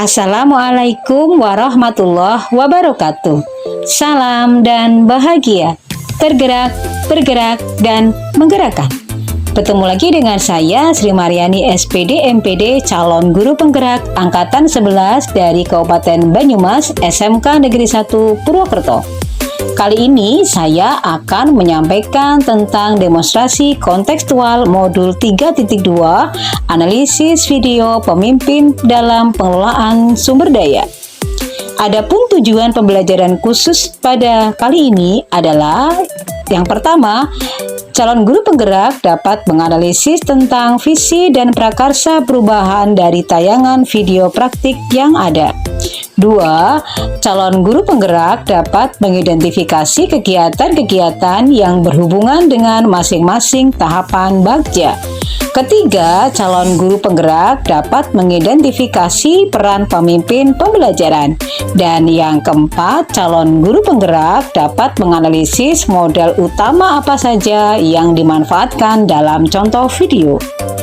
Assalamualaikum warahmatullahi wabarakatuh. Salam dan bahagia, tergerak, bergerak, dan menggerakkan. Bertemu lagi dengan saya Sri Mariani SPD MPD calon guru penggerak angkatan 11 dari Kabupaten Banyumas SMK Negeri 1 Purwokerto. Kali ini saya akan menyampaikan tentang demonstrasi kontekstual modul 3.2 analisis video pemimpin dalam pengelolaan sumber daya. Adapun tujuan pembelajaran khusus pada kali ini adalah yang pertama, calon guru penggerak dapat menganalisis tentang visi dan prakarsa perubahan dari tayangan video praktik yang ada. 2. Calon guru penggerak dapat mengidentifikasi kegiatan-kegiatan yang berhubungan dengan masing-masing tahapan bagja. Ketiga, calon guru penggerak dapat mengidentifikasi peran pemimpin pembelajaran. Dan yang keempat, calon guru penggerak dapat menganalisis modal utama apa saja yang dimanfaatkan dalam contoh video.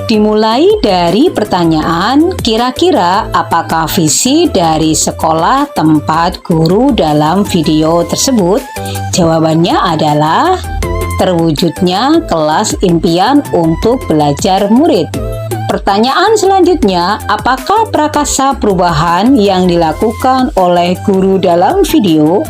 Dimulai dari pertanyaan, kira-kira apakah visi dari sekolah tempat guru dalam video tersebut? Jawabannya adalah terwujudnya kelas impian untuk belajar murid. Pertanyaan selanjutnya, apakah prakarsa perubahan yang dilakukan oleh guru dalam video?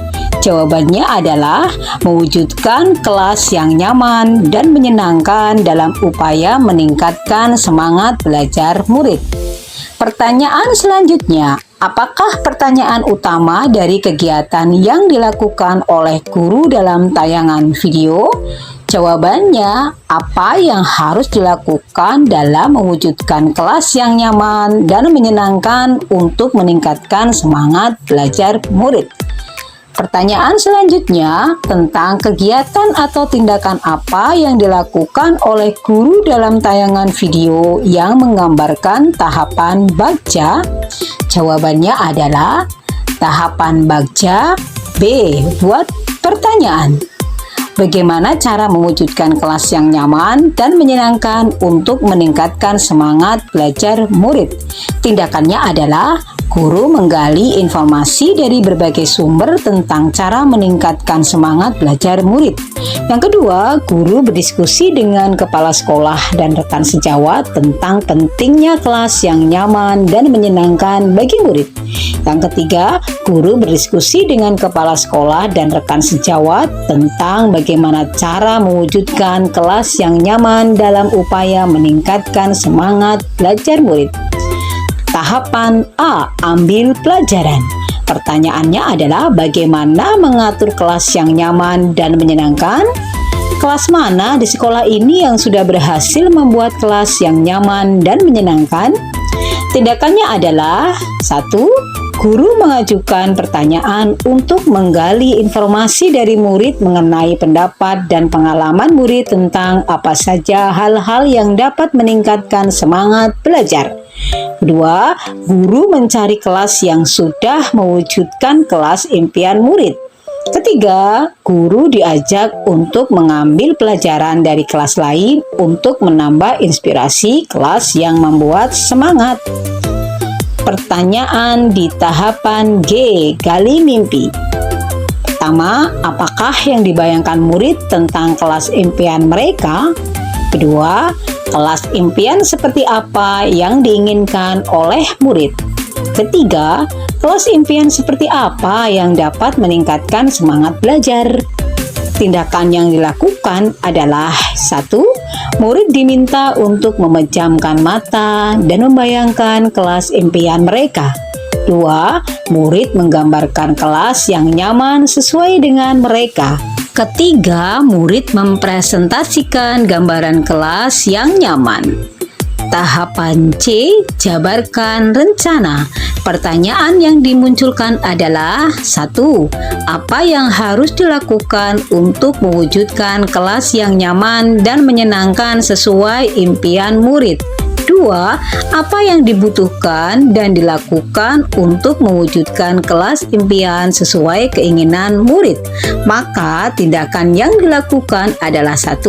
Jawabannya adalah mewujudkan kelas yang nyaman dan menyenangkan dalam upaya meningkatkan semangat belajar murid. Pertanyaan selanjutnya, apakah pertanyaan utama dari kegiatan yang dilakukan oleh guru dalam tayangan video? Jawabannya, apa yang harus dilakukan dalam mewujudkan kelas yang nyaman dan menyenangkan untuk meningkatkan semangat belajar murid. Pertanyaan selanjutnya tentang kegiatan atau tindakan apa yang dilakukan oleh guru dalam tayangan video yang menggambarkan tahapan bagja. Jawabannya adalah tahapan bagja B. Buat pertanyaan. Bagaimana cara mewujudkan kelas yang nyaman dan menyenangkan untuk meningkatkan semangat belajar murid? Tindakannya adalah guru menggali informasi dari berbagai sumber tentang cara meningkatkan semangat belajar murid. Yang kedua, guru berdiskusi dengan kepala sekolah dan rekan sejawat tentang pentingnya kelas yang nyaman dan menyenangkan bagi murid. Yang ketiga, guru berdiskusi dengan kepala sekolah dan rekan sejawat tentang bagaimana cara mewujudkan kelas yang nyaman dalam upaya meningkatkan semangat belajar murid. Tahapan A. Ambil pelajaran. Pertanyaannya adalah bagaimana mengatur kelas yang nyaman dan menyenangkan? Kelas mana di sekolah ini yang sudah berhasil membuat kelas yang nyaman dan menyenangkan? Tindakannya adalah 1. Guru mengajukan pertanyaan untuk menggali informasi dari murid mengenai pendapat dan pengalaman murid tentang apa saja hal-hal yang dapat meningkatkan semangat belajar. Kedua, guru mencari kelas yang sudah mewujudkan kelas impian murid. Ketiga, guru diajak untuk mengambil pelajaran dari kelas lain untuk menambah inspirasi kelas yang membuat semangat. Pertanyaan di tahapan G. Gali mimpi. Pertama, apakah yang dibayangkan murid tentang kelas impian mereka? Kedua, kelas impian seperti apa yang diinginkan oleh murid? Ketiga, kelas impian seperti apa yang dapat meningkatkan semangat belajar? Tindakan yang dilakukan adalah 1. Murid diminta untuk memejamkan mata dan membayangkan kelas impian mereka. 2. Murid menggambarkan kelas yang nyaman sesuai dengan mereka. Ketiga, murid mempresentasikan gambaran kelas yang nyaman. Tahapan C. Jabarkan rencana. Pertanyaan yang dimunculkan adalah 1. Apa yang harus dilakukan untuk mewujudkan kelas yang nyaman dan menyenangkan sesuai impian murid? 2. Apa yang dibutuhkan dan dilakukan untuk mewujudkan kelas impian sesuai keinginan murid? Maka tindakan yang dilakukan adalah 1.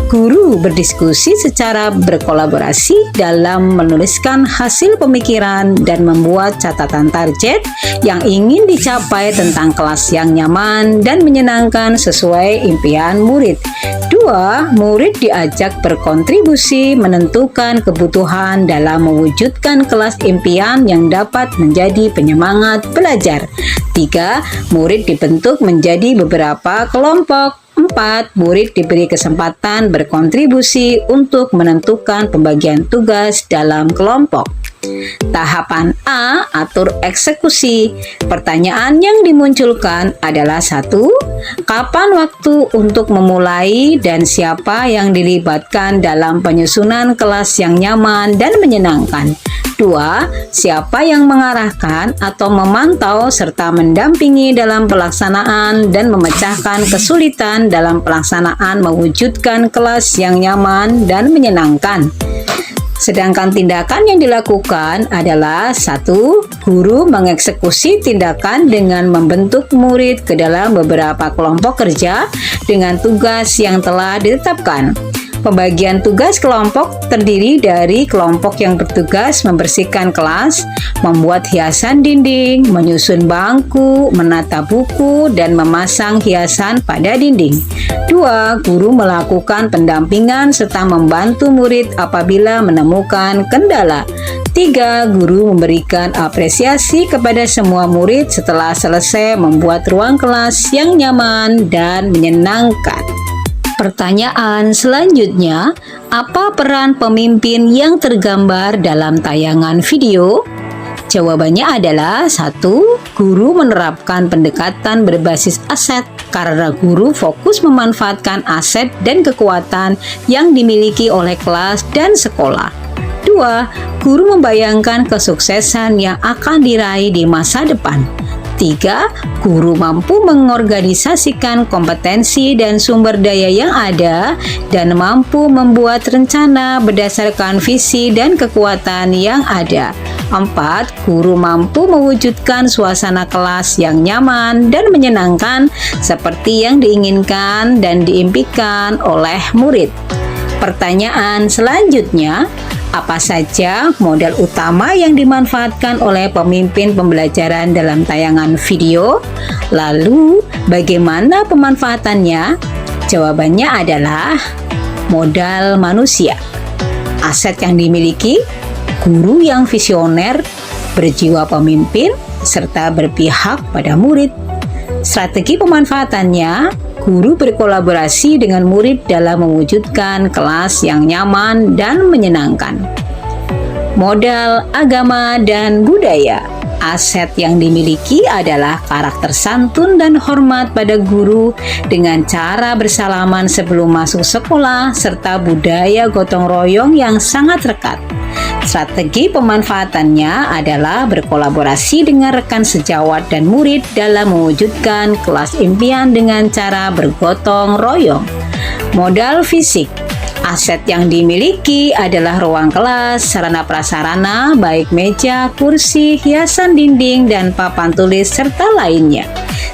Guru berdiskusi secara berkolaborasi dalam menuliskan hasil pemikiran dan membuat catatan target yang ingin dicapai tentang kelas yang nyaman dan menyenangkan sesuai impian murid. 2. Murid diajak berkontribusi menentukan kebutuhan dalam mewujudkan kelas impian yang dapat menjadi penyemangat belajar. 3. Murid dibentuk menjadi beberapa kelompok. 4. Murid diberi kesempatan berkontribusi untuk menentukan pembagian tugas dalam kelompok. Tahapan A, atur eksekusi. Pertanyaan yang dimunculkan adalah 1. Kapan waktu untuk memulai dan siapa yang dilibatkan dalam penyusunan kelas yang nyaman dan menyenangkan? 2. Siapa yang mengarahkan atau memantau serta mendampingi dalam pelaksanaan dan memecahkan kesulitan dalam pelaksanaan mewujudkan kelas yang nyaman dan menyenangkan? Sedangkan tindakan yang dilakukan adalah 1. Guru mengeksekusi tindakan dengan membentuk murid ke dalam beberapa kelompok kerja dengan tugas yang telah ditetapkan. Pembagian tugas kelompok terdiri dari kelompok yang bertugas membersihkan kelas, membuat hiasan dinding, menyusun bangku, menata buku, dan memasang hiasan pada dinding. 2. Guru melakukan pendampingan serta membantu murid apabila menemukan kendala. 3. Guru memberikan apresiasi kepada semua murid setelah selesai membuat ruang kelas yang nyaman dan menyenangkan. Pertanyaan selanjutnya, apa peran pemimpin yang tergambar dalam tayangan video? Jawabannya adalah 1. Guru menerapkan pendekatan berbasis aset karena guru fokus memanfaatkan aset dan kekuatan yang dimiliki oleh kelas dan sekolah. 2. Guru membayangkan kesuksesan yang akan diraih di masa depan. 3. Guru mampu mengorganisasikan kompetensi dan sumber daya yang ada dan mampu membuat rencana berdasarkan visi dan kekuatan yang ada. 4. Guru mampu mewujudkan suasana kelas yang nyaman dan menyenangkan seperti yang diinginkan dan diimpikan oleh murid. Pertanyaan selanjutnya, apa saja modal utama yang dimanfaatkan oleh pemimpin pembelajaran dalam tayangan video? Lalu, bagaimana pemanfaatannya? Jawabannya adalah modal manusia. Aset yang dimiliki, guru yang visioner, berjiwa pemimpin, serta berpihak pada murid. Strategi pemanfaatannya, guru berkolaborasi dengan murid dalam mewujudkan kelas yang nyaman dan menyenangkan. Modal agama dan budaya. Aset yang dimiliki adalah karakter santun dan hormat pada guru dengan cara bersalaman sebelum masuk sekolah serta budaya gotong royong yang sangat rekat. Strategi pemanfaatannya adalah berkolaborasi dengan rekan sejawat dan murid dalam mewujudkan kelas impian dengan cara bergotong royong. Modal fisik. Aset yang dimiliki adalah ruang kelas, sarana prasarana, baik meja, kursi, hiasan dinding, dan papan tulis, serta lainnya.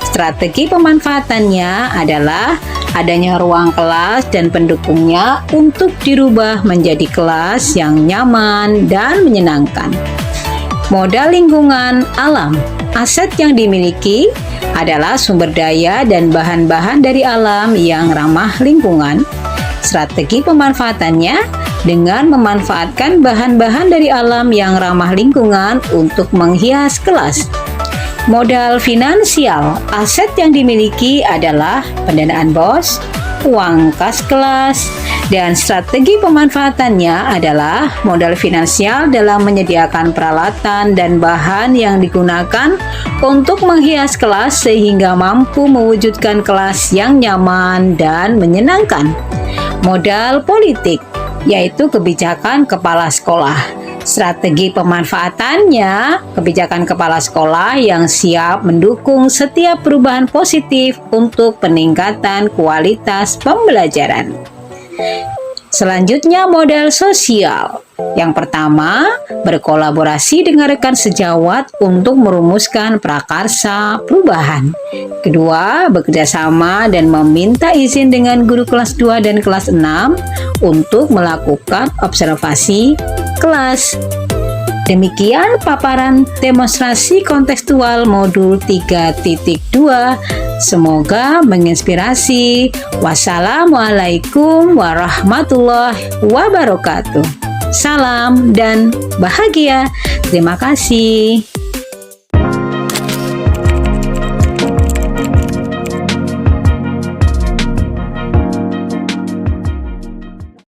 Strategi pemanfaatannya adalah adanya ruang kelas dan pendukungnya untuk dirubah menjadi kelas yang nyaman dan menyenangkan. Modal lingkungan alam. Aset yang dimiliki adalah sumber daya dan bahan-bahan dari alam yang ramah lingkungan. Strategi pemanfaatannya dengan memanfaatkan bahan-bahan dari alam yang ramah lingkungan untuk menghias kelas. Modal finansial. Aset yang dimiliki adalah pendanaan BOS, uang kas kelas, dan strategi pemanfaatannya adalah modal finansial dalam menyediakan peralatan dan bahan yang digunakan untuk menghias kelas sehingga mampu mewujudkan kelas yang nyaman dan menyenangkan. Modal politik, yaitu kebijakan kepala sekolah. Strategi pemanfaatannya, kebijakan kepala sekolah yang siap mendukung setiap perubahan positif untuk peningkatan kualitas pembelajaran. Selanjutnya, modal sosial. Yang pertama, berkolaborasi dengan rekan sejawat untuk merumuskan prakarsa perubahan. Kedua, bekerja sama dan meminta izin dengan guru kelas 2 dan kelas 6 untuk melakukan observasi kelas. Demikian paparan demonstrasi kontekstual modul 3.2. Semoga menginspirasi. Wassalamualaikum warahmatullahi wabarakatuh. Salam dan bahagia. Terima kasih.